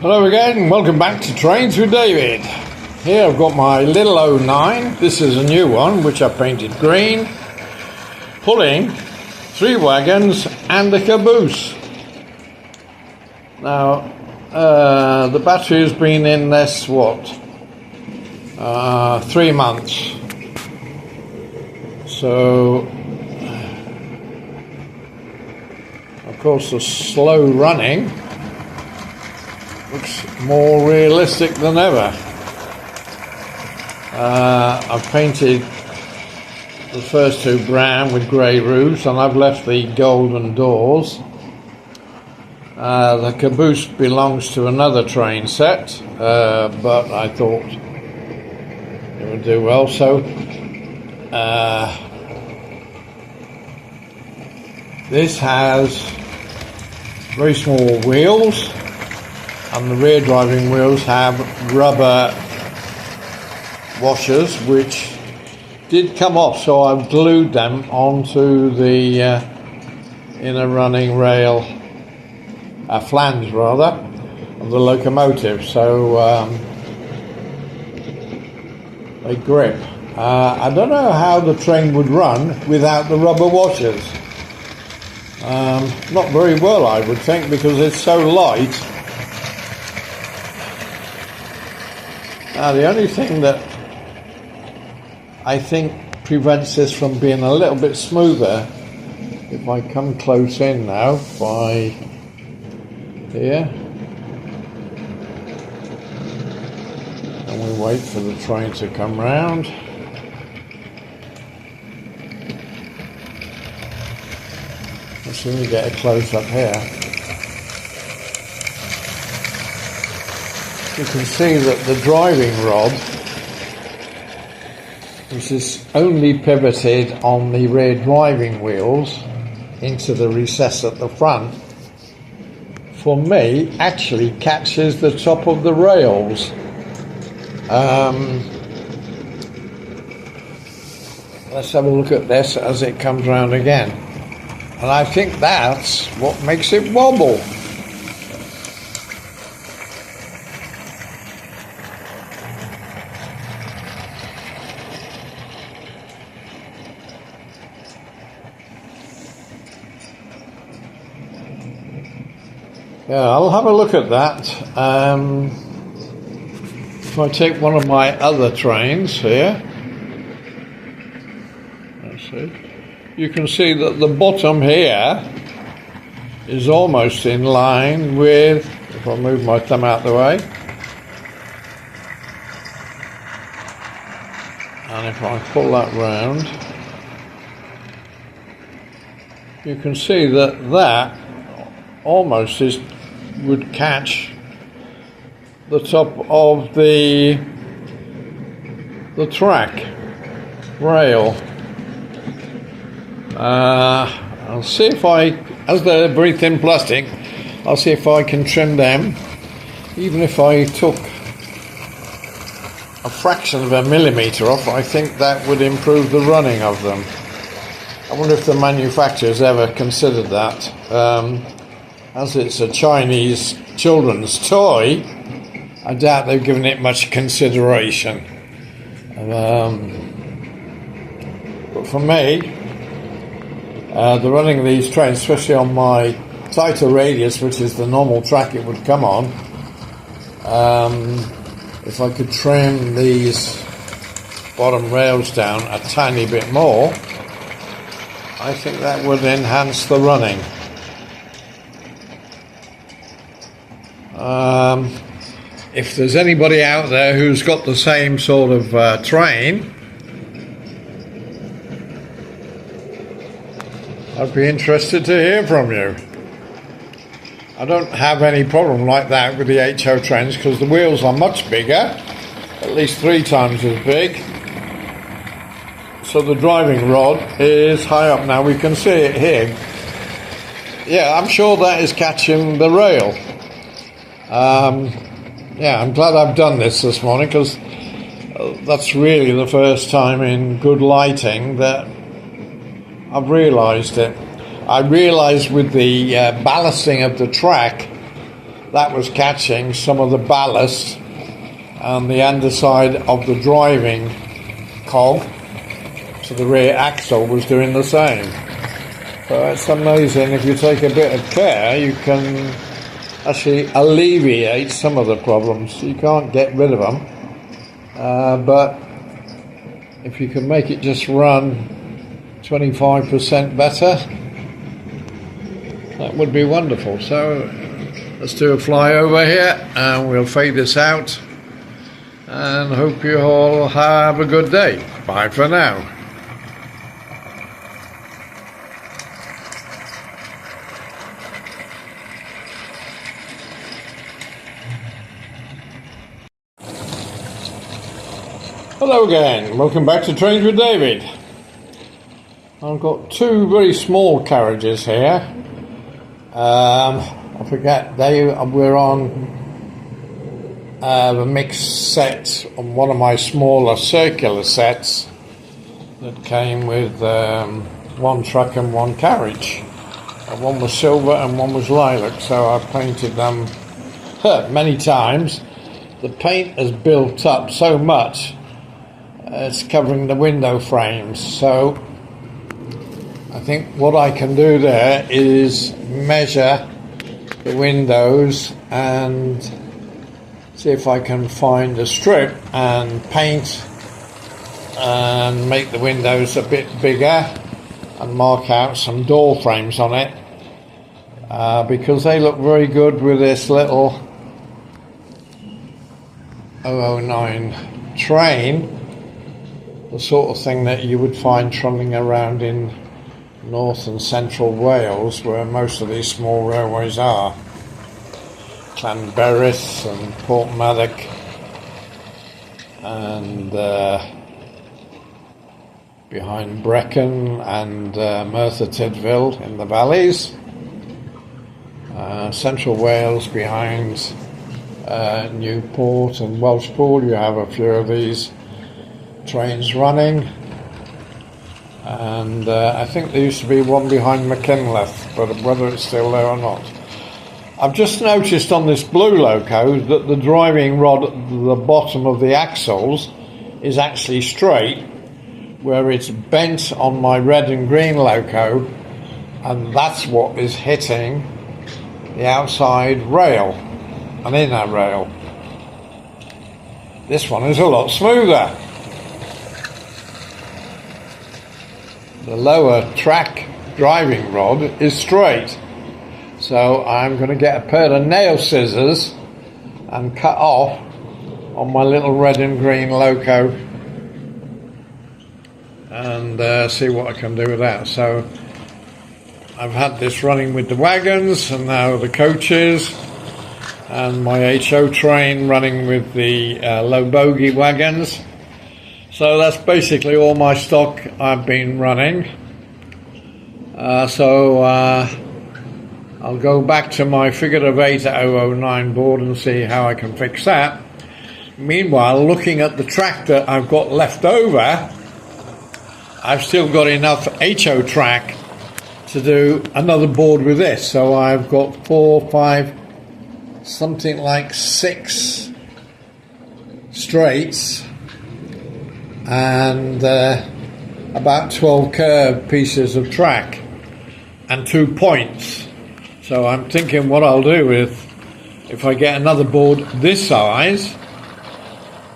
Hello again, welcome back to Trains with David. Here I've got my little 09. This is a new one which I painted green, pulling 3 wagons and a caboose. Now the battery has been in this 3 months, so of course the slow running looks more realistic than ever. I've painted the first 2 brown with grey roofs, and I've left the golden doors. The caboose belongs to another train set, but I thought it would do well. So this has very small wheels, and the rear driving wheels have rubber washers which did come off, so I've glued them onto the inner running rail, flange rather, of the locomotive, so they grip. I don't know how the train would run without the rubber washers. Not very well, I would think, because it's so light. Now, the only thing that I think prevents this from being a little bit smoother, if I come close in now by here, and we wait for the train to come round. Let's see if we get a close up here. You can see that the driving rod, which is only pivoted on the rear driving wheels into the recess at the front, for me actually catches the top of the rails. Let's have a look at this as it comes round again, and I think that's what makes it wobble. Yeah, I'll have a look at that. If I take one of my other trains here, let's see, you can see that the bottom here is almost in line with, if I move my thumb out the way, and if I pull that round, you can see that that almost would catch the top of the track rail. I'll see if as they're very thin plastic, I'll see if I can trim them. Even if I took a fraction of a millimetre off, I think that would improve the running of them. I wonder if the manufacturers ever considered that. As it's a Chinese children's toy, I doubt they've given it much consideration. But for me, the running of these trains, especially on my tighter radius, which is the normal track it would come on, if I could trim these bottom rails down a tiny bit more, I think that would enhance the running. If there's anybody out there who's got the same sort of train, I'd be interested to hear from you. I don't have any problem like that with the HO trains because the wheels are much bigger, at least 3 times as big. So the driving rod is high up. Now we can see it here. Yeah, I'm sure that is catching the rail. Yeah, I'm glad I've done this morning because that's really the first time in good lighting that I've realised it. I realised with the ballasting of the track that was catching some of the ballast, and the underside of the driving cog to the rear axle was doing the same. So it's amazing, if you take a bit of care, you can actually alleviate some of the problems. You can't get rid of them, but if you can make it just run 25% better, that would be wonderful. So let's do a flyover here and we'll fade this out, and hope you all have a good day. Bye for now. Hello again, welcome back to Trains with David. I've got two very small carriages here. I forget, we're on the mixed set on one of my smaller circular sets that came with one truck and one carriage. One was silver and one was lilac, so I painted them many times. The paint has built up so much, it's covering the window frames, so I think what I can do there is measure the windows and see if I can find a strip and paint and make the windows a bit bigger and mark out some door frames on it, because they look very good with this little 009 train, the sort of thing that you would find trundling around in North and Central Wales, where most of these small railways are. Llanberis and Porthmadog and behind Brecon and Merthyr Tydfil in the valleys. Central Wales behind Newport and Welshpool, you have a few of these trains running, and I think there used to be one behind McKinleth, but whether it's still there or not. I've just noticed on this blue loco that the driving rod at the bottom of the axles is actually straight, where it's bent on my red and green loco, and that's what is hitting the outside rail, an inner rail. This one is a lot smoother. The lower track driving rod is straight, so I'm going to get a pair of nail scissors and cut off on my little red and green loco and see what I can do with that. So I've had this running with the wagons and now the coaches, and my HO train running with the low bogie wagons. So that's basically all my stock I've been running. I'll go back to my figure of 8 at 009 board and see how I can fix that. Meanwhile, looking at the track that I've got left over, I've still got enough HO track to do another board with this. So I've got 4, 5, something like 6 straights and about 12 curved pieces of track and 2 points. So I'm thinking what I'll do is, if I get another board this size,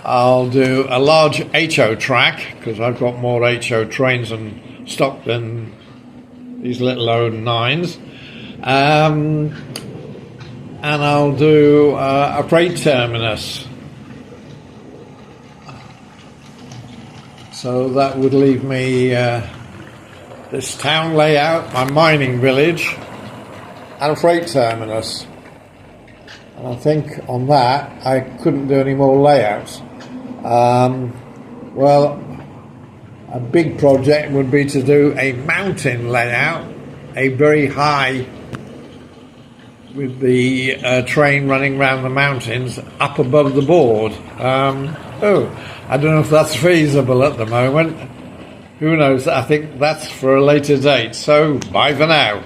I'll do a large HO track, because I've got more HO trains and stock than these little 09s, and I'll do a freight terminus. So that would leave me this town layout, my mining village, and a freight terminus. And I think on that I couldn't do any more layouts. Well, a big project would be to do a mountain layout, a very high, with the train running around the mountains up above the board. I don't know if that's feasible at the moment. Who knows? I think that's for a later date. So, bye for now.